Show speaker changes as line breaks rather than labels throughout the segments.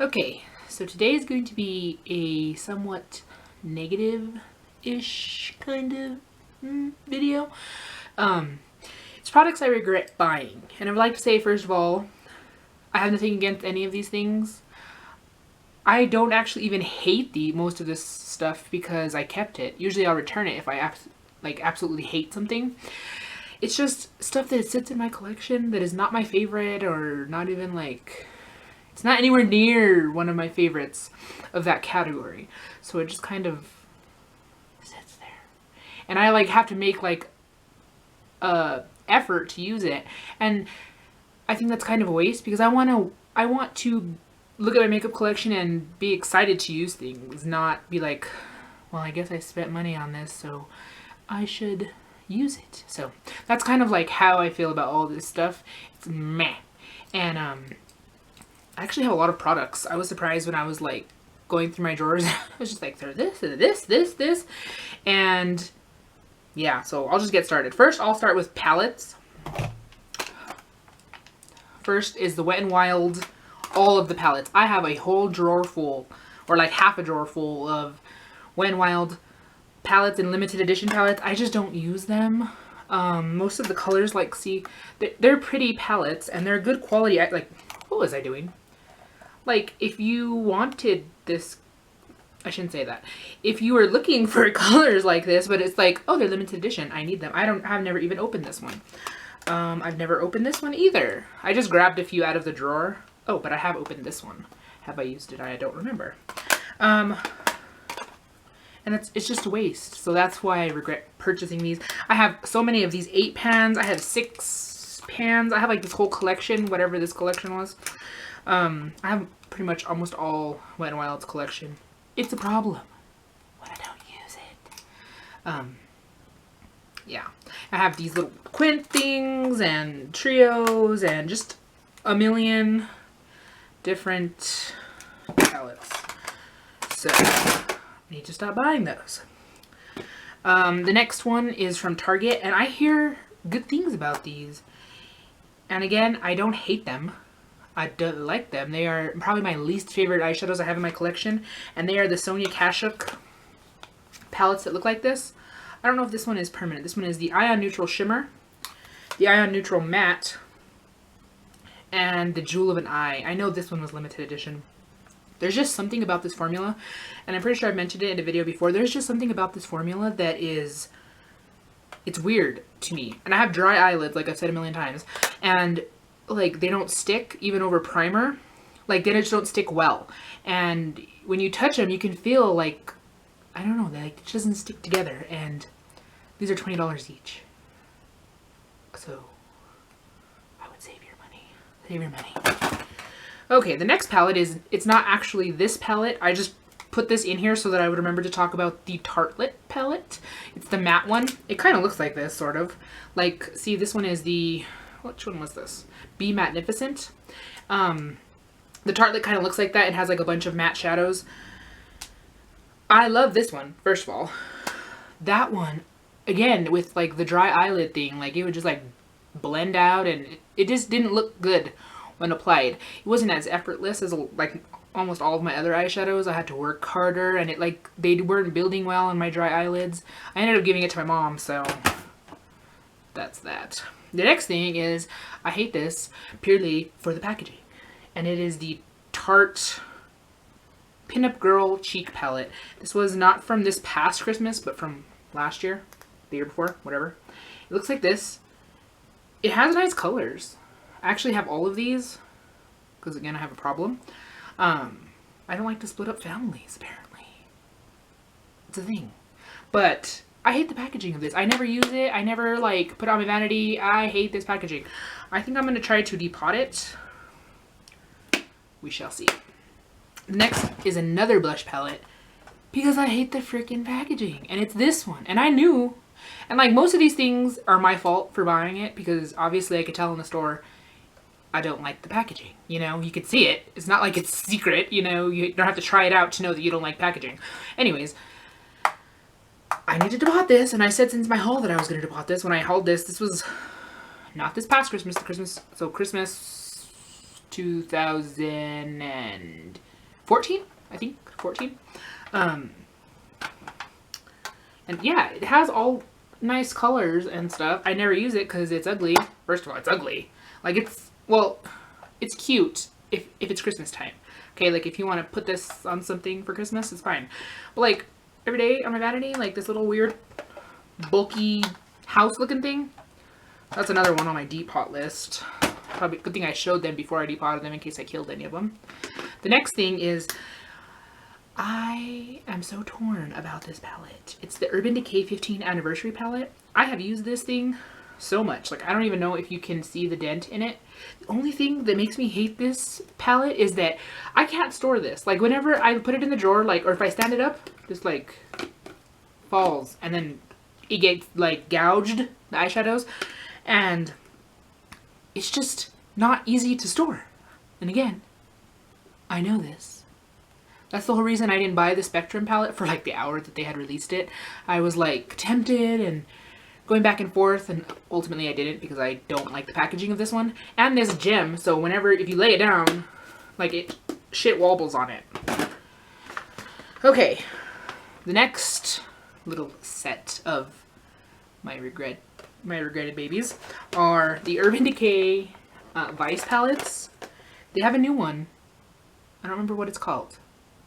Okay, so today is going to be a somewhat negative-ish kind of video. It's products I regret buying. And I would like to say, first of all, I have nothing against any of these things. I don't actually even hate most of this stuff because I kept it. Usually I'll return it if I absolutely hate something. It's just stuff that sits in my collection that is not my favorite, or not even it's not anywhere near one of my favorites of that category. So it just kind of sits there. And I have to make effort to use it. And I think that's kind of a waste because I want to look at my makeup collection and be excited to use things, not be like, well, I guess I spent money on this, so I should use it. So that's kind of how I feel about all this stuff. It's meh. And I actually have a lot of products. I was surprised when I was going through my drawers. I was just like, there's this. And yeah, so I'll just get started. First, I'll start with palettes. First is the Wet n Wild, all of the palettes. I have a whole drawer full, or half a drawer full of Wet n Wild palettes and limited edition palettes. I just don't use them. Most of the colors, see, they're pretty palettes and they're good quality. What was I doing? If you wanted this, I shouldn't say that. If you were looking for colors like this, but it's oh, they're limited edition, I need them. I've never even opened this one. I've never opened this one either. I just grabbed a few out of the drawer. Oh, but I have opened this one. Have I used it? I don't remember. And it's just a waste. So that's why I regret purchasing these. I have so many of these 8 pans. I have 6 pans. I have this whole collection, whatever this collection was. I have pretty much almost all Wet n Wild's collection. It's a problem when I don't use it. Yeah. I have these little quint things and trios and just a million different palettes. So I need to stop buying those. The next one is from Target, and I hear good things about these. And again, I don't hate them. I don't like them. They are probably my least favorite eyeshadows I have in my collection, and they are the Sonia Kashuk palettes that look like this. I don't know if this one is permanent. This one is the Ion Neutral Shimmer, the Ion Neutral Matte, and the Jewel of an Eye. I know this one was limited edition. There's just something about this formula, and I'm pretty sure I've mentioned it in a video before. There's just something about this formula that it's weird to me. And I have dry eyelids, like I've said a million times, and they don't stick even over primer. They just don't stick well. And when you touch them, you can feel I don't know, it just doesn't stick together. And these are $20 each. So I would save your money. Save your money. Okay, the next palette it's not actually this palette. I just put this in here so that I would remember to talk about the Tartelette palette. It's the matte one. It kind of looks like this, sort of. See, this one is the, which one was this? Be Magnificent. The Tartelette kind of looks like that. It has a bunch of matte shadows. I love this one, first of all. That one, again, with the dry eyelid thing, it would just blend out, and it just didn't look good when applied. It wasn't as effortless as almost all of my other eyeshadows. I had to work harder, and they weren't building well on my dry eyelids. I ended up giving it to my mom, so that's that. The next thing is, I hate this purely for the packaging, and it is the Tarte Pinup Girl Cheek Palette. This was not from this past Christmas, but from last year, the year before, whatever. It looks like this. It has nice colors. I actually have all of these, because again, I have a problem. I don't like to split up families, apparently. It's a thing. But I hate the packaging of this. I never use it. I never put it on my vanity. I hate this packaging. I think I'm going to try to depot it. We shall see. Next is another blush palette, because I hate the freaking packaging. And it's this one. And I knew. And most of these things are my fault for buying it, because obviously I could tell in the store I don't like the packaging. You could see it. It's not like it's secret, you don't have to try it out to know that you don't like packaging. Anyways, I needed to depot this, and I said since my haul that I was going to depot this. When I hauled this, this was not this past Christmas, Christmas 2000 and 14, I think 14. And yeah, it has all nice colors and stuff. I never use it because it's ugly. First of all, it's ugly. Like it's cute if it's Christmas time. Okay, like if you want to put this on something for Christmas, it's fine. But like every day on my vanity, like this little weird bulky house looking thing, that's another one on my depot list. Probably good thing I showed them before I depotted them in case I killed any of them. The next thing is, I am so torn about this palette. It's the Urban Decay 15th anniversary palette. I have used this thing so much. Like, I don't even know if you can see the dent in it. The only thing that makes me hate this palette is that I can't store this. Like, whenever I put it in the drawer, like, or if I stand it up, just like falls, and then it gets like gouged, the eyeshadows, and it's just not easy to store. And again, I know this. That's the whole reason I didn't buy the Spectrum palette for like the hour that they had released it. I was like tempted and going back and forth, and ultimately I didn't because I don't like the packaging of this one. And there's a gem, so whenever, if you lay it down, like it shit wobbles on it. Okay, the next little set of my regretted babies are the Urban Decay Vice palettes. They have a new one. I don't remember what it's called.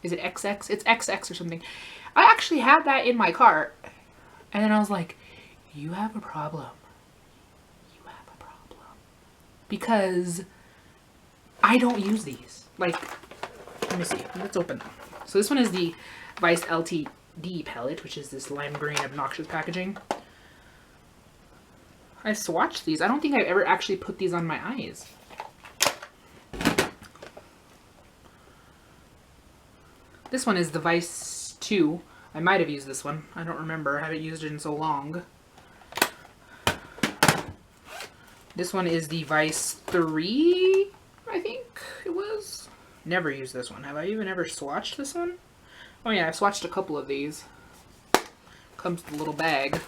Is it XX? It's XX or something. I actually had that in my cart, and then I was like, you have a problem. You have a problem. Because I don't use these. Like, let me see. Let's open them. So this one is the Vice LTD palette, which is this lime green obnoxious packaging. I swatched these. I don't think I've ever actually put these on my eyes. This one is the Vice 2. I might have used this one. I don't remember. I haven't used it in so long. This one is the Vice 3, I think it was. Never used this one. Have I even ever swatched this one? Oh yeah, I've swatched a couple of these. Comes with a little bag.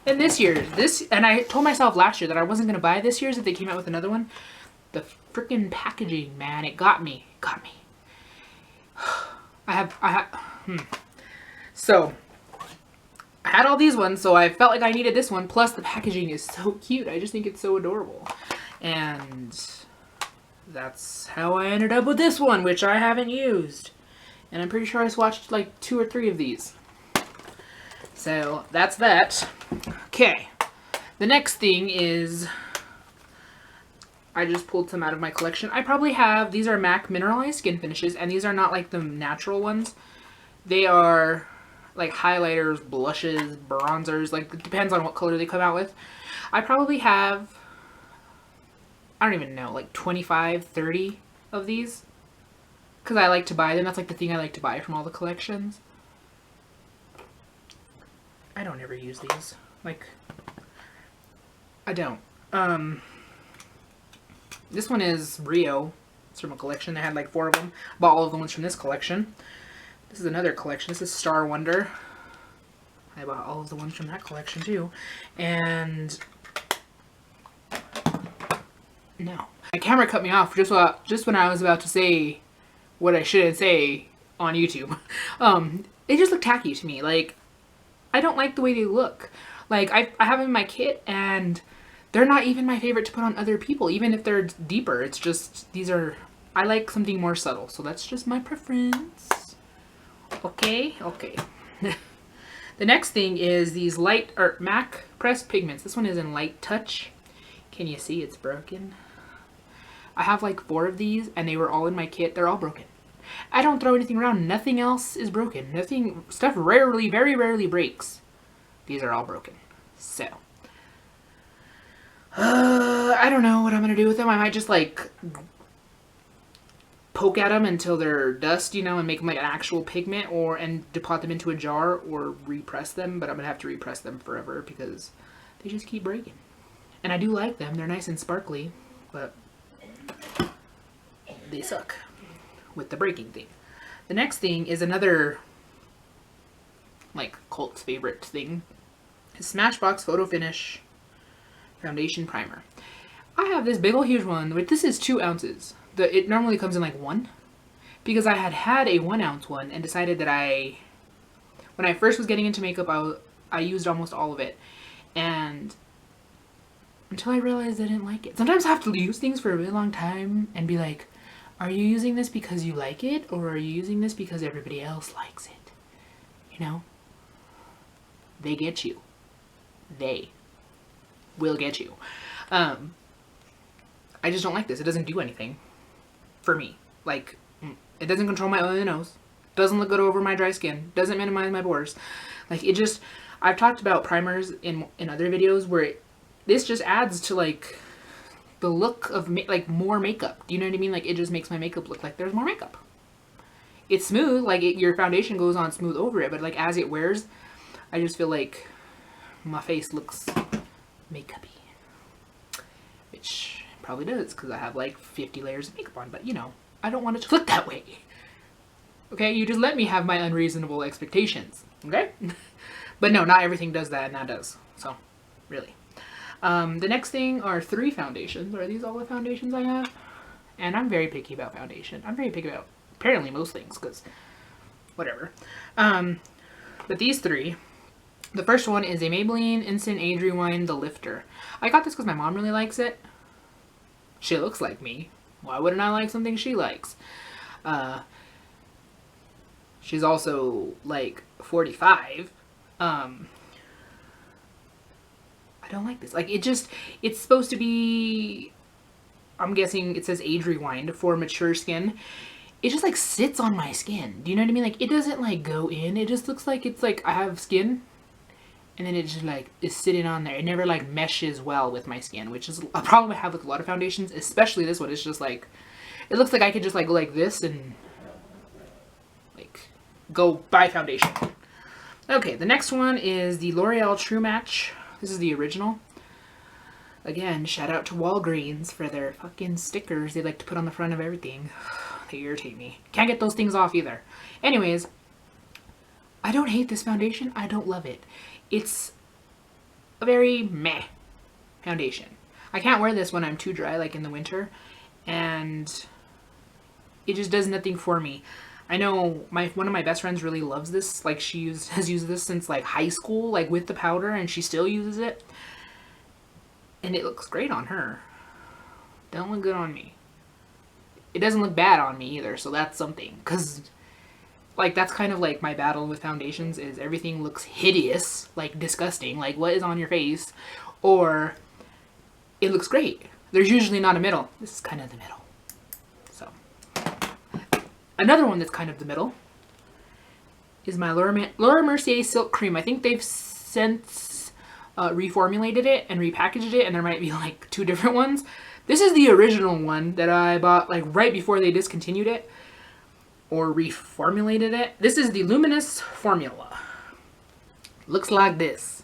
And this year, and I told myself last year that I wasn't going to buy this year's if they came out with another one. The freaking packaging, man, it got me. It got me. So, I had all these ones, so I felt like I needed this one. Plus, the packaging is so cute. I just think it's so adorable. And that's how I ended up with this one, which I haven't used. And I'm pretty sure I swatched like 2 or 3 of these. So, that's that. Okay. The next thing is, I just pulled some out of my collection. I probably have, these are MAC Mineralized Skin Finishes, and these are not like the natural ones. They are like highlighters, blushes, bronzers, like it depends on what color they come out with. I probably have, I don't even know, like 25, 30 of these. Because I like to buy them. That's like the thing I like to buy from all the collections. I don't ever use these. Like, I don't. This one is Rio. It's from a collection. They had like 4 of them. Bought all of the ones from this collection. This is another collection. This is Star Wonder. I bought all of the ones from that collection too. And no. My camera cut me off just when I was about to say what I shouldn't say on YouTube. They just look tacky to me. Like, I don't like the way they look. Like, I have them in my kit, and they're not even my favorite to put on other people, even if they're deeper. It's just, these are, I like something more subtle, so that's just my preference. Okay, okay. The next thing is these MAC pressed pigments. This one is in Light Touch. Can you see it's broken? I have like 4 of these, and they were all in my kit. They're all broken. I don't throw anything around. Nothing else is broken. Stuff rarely, very rarely breaks. These are all broken. So, I don't know what I'm going to do with them. I might just like poke at them until they're dust, you know, and make them like an actual pigment, and depot them into a jar or repress them. But I'm going to have to repress them forever because they just keep breaking. And I do like them. They're nice and sparkly, but they suck with the breaking thing. The next thing is another like cult favorite thing. Is Smashbox Photo Finish Foundation Primer. I have this big ol' huge one, but this is 2 ounces. It normally comes in like 1. because I had a 1-ounce one and decided that when I first was getting into makeup, I used almost all of it. And until I realized I didn't like it. Sometimes I have to use things for a really long time and be like, are you using this because you like it? Or are you using this because everybody else likes it? You know? They get you. They will get you. I just don't like this. It doesn't do anything for me. Like, it doesn't control my oily nose. Doesn't look good over my dry skin. Doesn't minimize my pores. Like, it just... I've talked about primers in other videos where this just adds to, like, the look of, like, more makeup. Do you know what I mean? Like, it just makes my makeup look like there's more makeup. It's smooth. Like, your foundation goes on smooth over it. But, like, as it wears, I just feel like my face looks makeup-y. Which probably does, because I have, like, 50 layers of makeup on. But, you know, I don't want it to look that way. Okay? You just let me have my unreasonable expectations. Okay? But no, not everything does that, and that does. So, really. The next thing are 3 foundations. Are these all the foundations I have? And I'm very picky about foundation. I'm very picky about, apparently, most things, because whatever. But these 3, the first one is a Maybelline Instant Age Rewind The Lifter. I got this because my mom really likes it. She looks like me. Why wouldn't I like something she likes? She's also, like, 45. I don't like this. Like, it's supposed to be, I'm guessing it says age rewind for mature skin. It just, like, sits on my skin. Do you know what I mean? Like, it doesn't, like, go in. It just looks like it's, like, I have skin, and then it just, like, is sitting on there. It never, like, meshes well with my skin, which is a problem I have with a lot of foundations, especially this one. It's just, like, it looks like I could just, like, go like this and, like, go buy foundation. Okay, the next one is the L'Oreal True Match. This is the original. Again, shout out to Walgreens for their fucking stickers they like to put on the front of everything. They irritate me. Can't get those things off either. Anyways, I don't hate this foundation. I don't love it. It's a very meh foundation. I can't wear this when I'm too dry, like in the winter. And it just does nothing for me. I know one of my best friends really loves this. Like, she has used this since, like, high school, like, with the powder, and she still uses it. And it looks great on her. Don't look good on me. It doesn't look bad on me either, so that's something. Because, like, that's kind of, like, my battle with foundations is everything looks hideous, like, disgusting, like, what is on your face? Or it looks great. There's usually not a middle. This is kind of the middle. So, another one that's kind of the middle is my Laura Mercier Silk Cream. I think they've since reformulated it and repackaged it, and there might be like 2 different ones. This is the original one that I bought like right before they discontinued it or reformulated it. This is the Luminous Formula. Looks like this.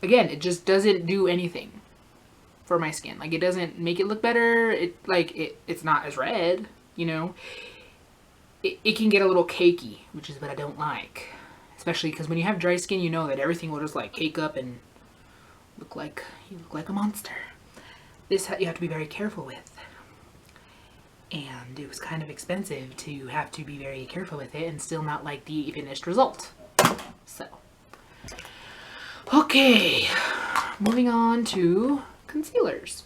Again, it just doesn't do anything for my skin. Like, it doesn't make it look better. It's not as red, you know. It can get a little cakey, which is what I don't like. Especially because when you have dry skin, you know that everything will just like cake up and you look like a monster. This you have to be very careful with. And it was kind of expensive to have to be very careful with it and still not like the finished result. So, okay, moving on to concealers.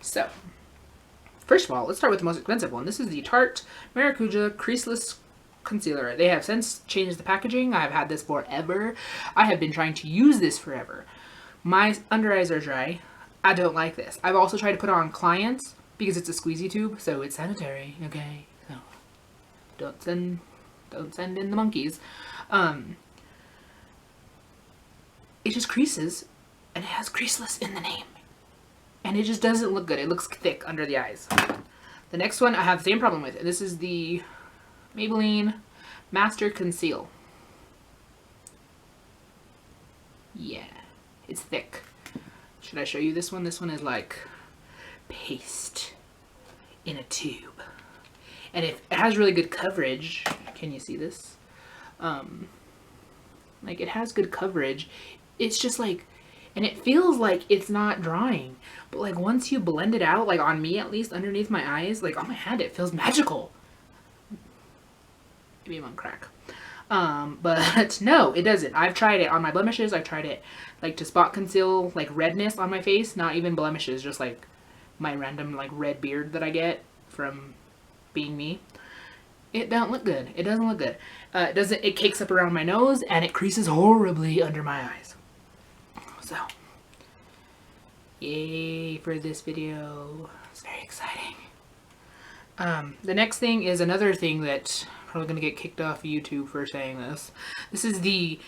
So, first of all, let's start with the most expensive one. This is the Tarte Maracuja Creaseless Concealer. They have since changed the packaging. I've had this forever. I have been trying to use this forever. My under eyes are dry. I don't like this. I've also tried to put it on clients because it's a squeezy tube, so it's sanitary, okay? So don't send in the monkeys. It just creases, and it has creaseless in the name. And it just doesn't look good. It looks thick under the eyes. The next one I have the same problem with. And this is the Maybelline Master Conceal. Yeah, it's thick. Should I show you this one? This one is like paste in a tube. And it has really good coverage. Can you see this? Like, it has good coverage. It's just like, and it feels like it's not drying. But like once you blend it out, like on me at least, underneath my eyes, like on my hand, it feels magical. Maybe I'm on crack. But no, it doesn't. I've tried it on my blemishes. I've tried it like to spot conceal like redness on my face. Not even blemishes, just like my random like red beard that I get from being me. It don't look good. It doesn't look good. It cakes up around my nose and it creases horribly under my eyes. So, yay for this video. It's very exciting. The next thing is another thing that I'm probably going to get kicked off YouTube for saying this. This is the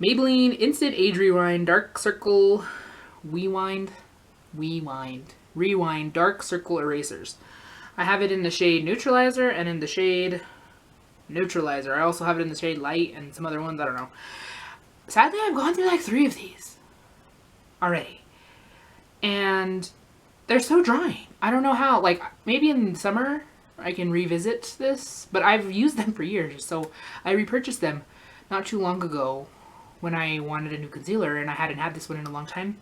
Maybelline Instant Age Rewind Dark Circle Rewind Dark Circle Erasers. I have it in the shade Neutralizer and in the shade Neutralizer. I also have it in the shade Light and some other ones, I don't know. Sadly, I've gone through like 3 of these already. And they're so drying. I don't know how. Like, maybe in summer I can revisit this, but I've used them for years. So I repurchased them not too long ago when I wanted a new concealer, and I hadn't had this one in a long time.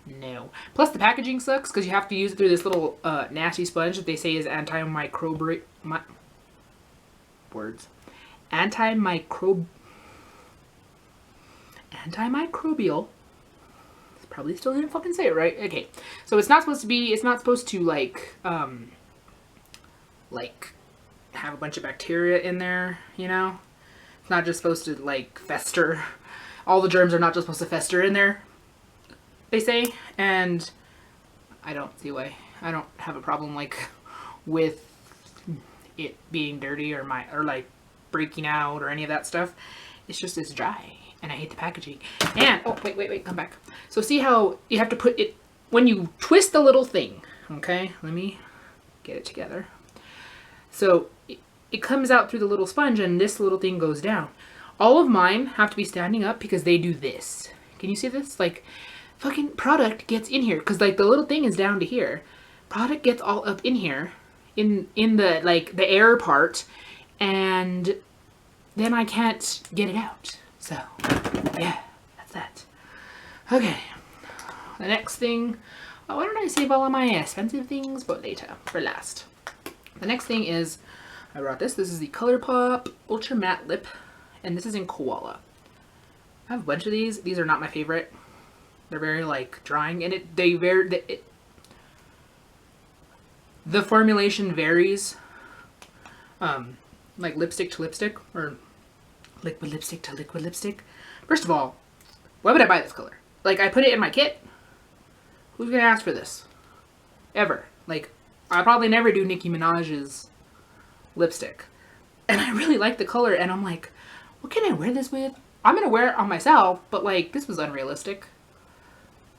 No. Plus the packaging sucks because you have to use it through this little nasty sponge that they say is antimicrobial. Probably still didn't fucking say it right. Okay. So it's not supposed to like have a bunch of bacteria in there, you know? It's not just supposed to like fester. All the germs are not just supposed to fester in there, they say. And I don't see why. I don't have a problem like with it being dirty or like breaking out or any of that stuff. It's just it's dry. And I hate the packaging. And, oh, wait, come back. So see how you have to put it, when you twist the little thing, okay? Let me get it together. So it comes out through the little sponge and this little thing goes down. All of mine have to be standing up because they do this. Can you see this? Like, fucking product gets in here. Because, like, the little thing is down to here. Product gets all up in here. In the, like, the air part. And then I can't get it out. So, yeah, that's that. Okay, the next thing, why don't I save all of my expensive things for later, for last. The next thing is, I brought this. This is the ColourPop Ultra Matte Lip, and this is in Koala. I have a bunch of these. These are not my favorite. They're very, like, drying, and the formulation varies, like lipstick to lipstick, or liquid lipstick to liquid lipstick. First of all, why would I buy this color? Like, I put it in my kit. Who's gonna ask for this? Ever. Like, I'll probably never do Nicki Minaj's lipstick. And I really like the color, and I'm like, what can I wear this with? I'm gonna wear it on myself, but like, this was unrealistic.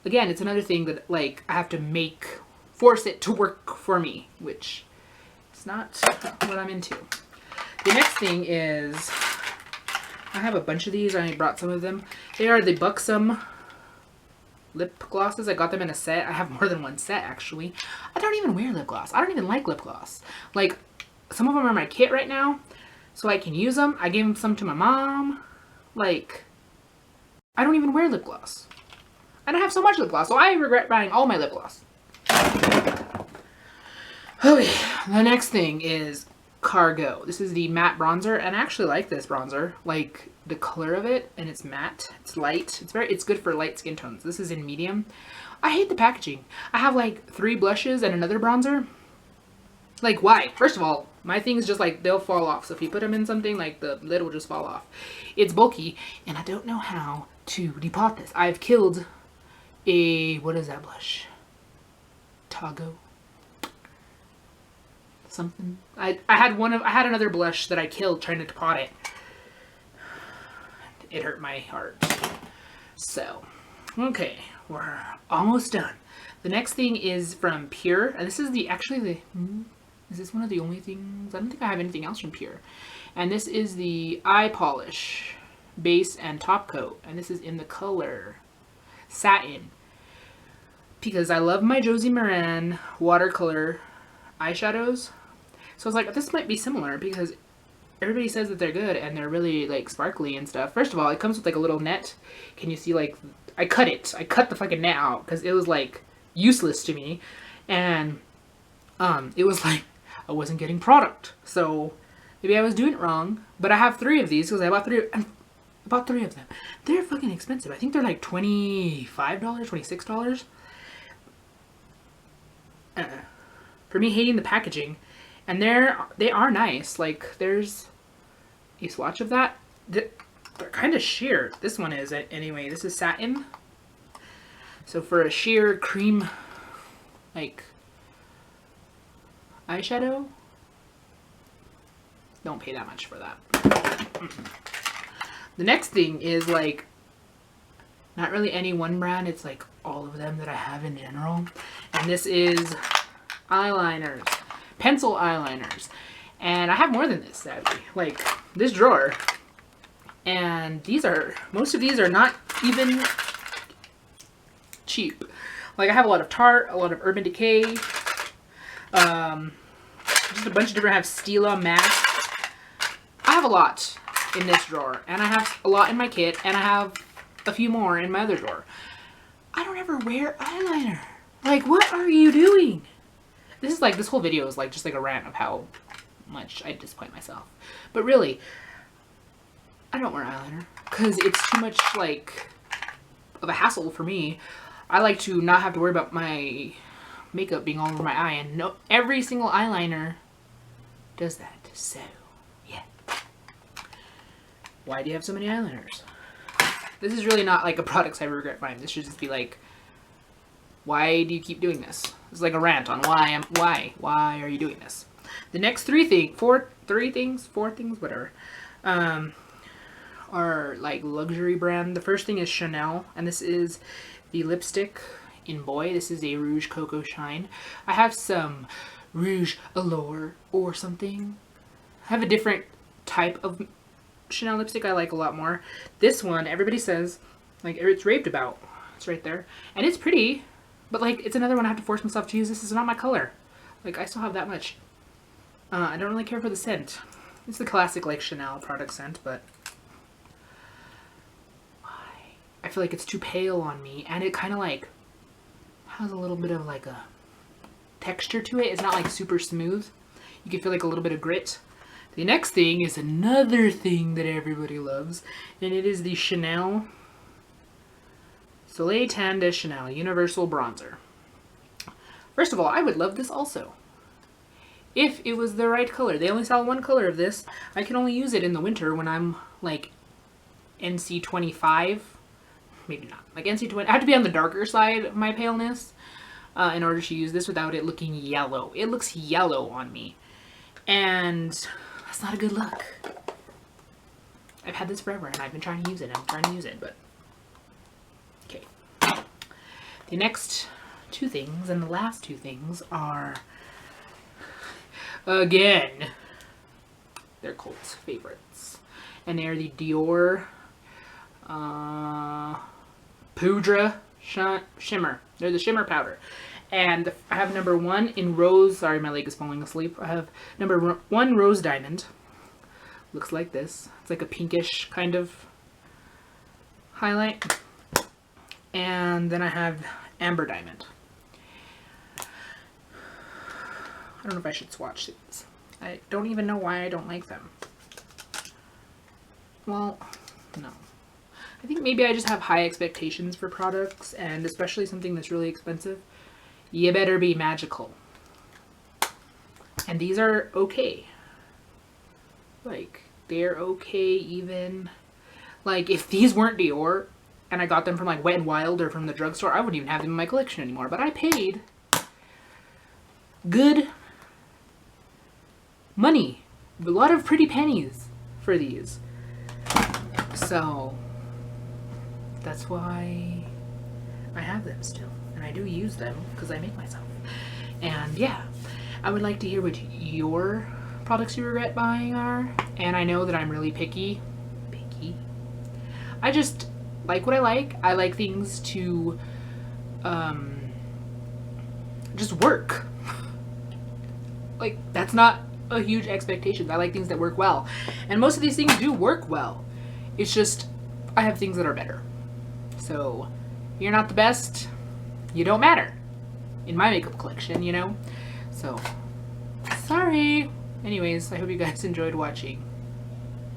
Again, it's another thing that like, I have to force it to work for me, which is not what I'm into. The next thing is, I have a bunch of these. I brought some of them. They are the Buxom lip glosses. I got them in a set. I have more than one set, actually. I don't even wear lip gloss. I don't even like lip gloss. Like, some of them are in my kit right now, so I can use them. I gave some to my mom. Like, I don't even wear lip gloss. And I have so much lip gloss, so I regret buying all my lip gloss. Okay, the next thing is Cargo. This is the matte bronzer, and I actually like this bronzer. Like the color of it, and it's matte. It's light. It's good for light skin tones. This is in medium. I hate the packaging. I have like 3 blushes and another bronzer. Like, why? First of all, my things just like they'll fall off. So if you put them in something, like the lid will just fall off. It's bulky, and I don't know how to depot this. I've killed a, what is that blush? Togo. Something. I had another blush that I killed trying to pot it. It hurt my heart. So, okay, we're almost done. The next thing is from Pure, and this is is this one of the only things? I don't think I have anything else from Pure. And this is the eye polish base and top coat, and this is in the color Satin, because I love my Josie Maran watercolor eyeshadows. So I was like, this might be similar because everybody says that they're good and they're really like sparkly and stuff. First of all, it comes with like a little net. Can you see, like, I cut the fucking net out because it was like useless to me. And it was like, I wasn't getting product. So maybe I was doing it wrong. But I have 3 of these because I bought 3 of them. They're fucking expensive. I think they're like $25, $26. For me hating the packaging. And they are nice. Like, there's a swatch of that. They're kind of sheer. This one is, anyway. This is satin. So for a sheer cream, like, eyeshadow, don't pay that much for that. The next thing is, like, not really any one brand. It's, like, all of them that I have in general. And this is eyeliners. Pencil eyeliners. And I have more than this, sadly. Like, this drawer. And most of these are not even cheap. Like, I have a lot of Tarte, a lot of Urban Decay, just a bunch of different, I have Stila, MAC. I have a lot in this drawer, and I have a lot in my kit, and I have a few more in my other drawer. I don't ever wear eyeliner. Like, what are you doing? This is like, this whole video is like just like a rant of how much I disappoint myself. But really, I don't wear eyeliner because it's too much like of a hassle for me. I like to not have to worry about my makeup being all over my eye, and no, every single eyeliner does that. So, yeah. Why do you have so many eyeliners? This is really not like a products I regret buying. This should just be like, why do you keep doing this? It's like a rant on why are you doing this? The next four things, whatever, are like luxury brand. The first thing is Chanel, and this is the lipstick in Boy. This is a Rouge Coco Shine. I have some Rouge Allure or something. I have a different type of Chanel lipstick I like a lot more. This one, everybody says, like, it's raved about. It's right there. And it's pretty, but like, it's another one I have to force myself to use. This is not my color. Like, I still have that much. I don't really care for the scent. It's the classic, like, Chanel product scent, but I feel like it's too pale on me, and it kind of like has a little bit of like a texture to it. It's not like super smooth. You can feel like a little bit of grit. The next thing is another thing that everybody loves, and it is the Chanel Soleil Tan de Chanel Universal Bronzer. First of all, I would love this also if it was the right color. They only sell one color of this. I can only use it in the winter when I'm like NC 25. Maybe not. Like NC 20. I have to be on the darker side of my paleness in order to use this without it looking yellow. It looks yellow on me. And that's not a good look. I've had this forever and I've been trying to use it. But okay. The next 2 things and the last 2 things are, again, they're cult favorites. And they are the Dior Poudre Shimmer. They're the shimmer powder. And I have number 1 in Rose. Sorry, my leg is falling asleep. I have number 1 Rose Diamond. Looks like this. It's like a pinkish kind of highlight. And then I have Amber Diamond. I don't know if I should swatch these. I don't even know why I don't like them. Well, no. I think maybe I just have high expectations for products, and especially something that's really expensive. You better be magical. And these are okay. Like, they're okay even. Like, if these weren't Dior, and I got them from like Wet n Wild or from the drugstore, I wouldn't even have them in my collection anymore. But I paid good money. A lot of pretty pennies for these. So that's why I have them still, and I do use them because I make myself. And yeah, I would like to hear what your products you regret buying are. And I know that I'm really picky. I just like what I like. I like things to just work. Like, that's not a huge expectation. I like things that work well, and most of these things do work well. It's just I have things that are better. So, you're not the best, you don't matter in my makeup collection, you know? So, Sorry. Anyways, I hope you guys enjoyed watching.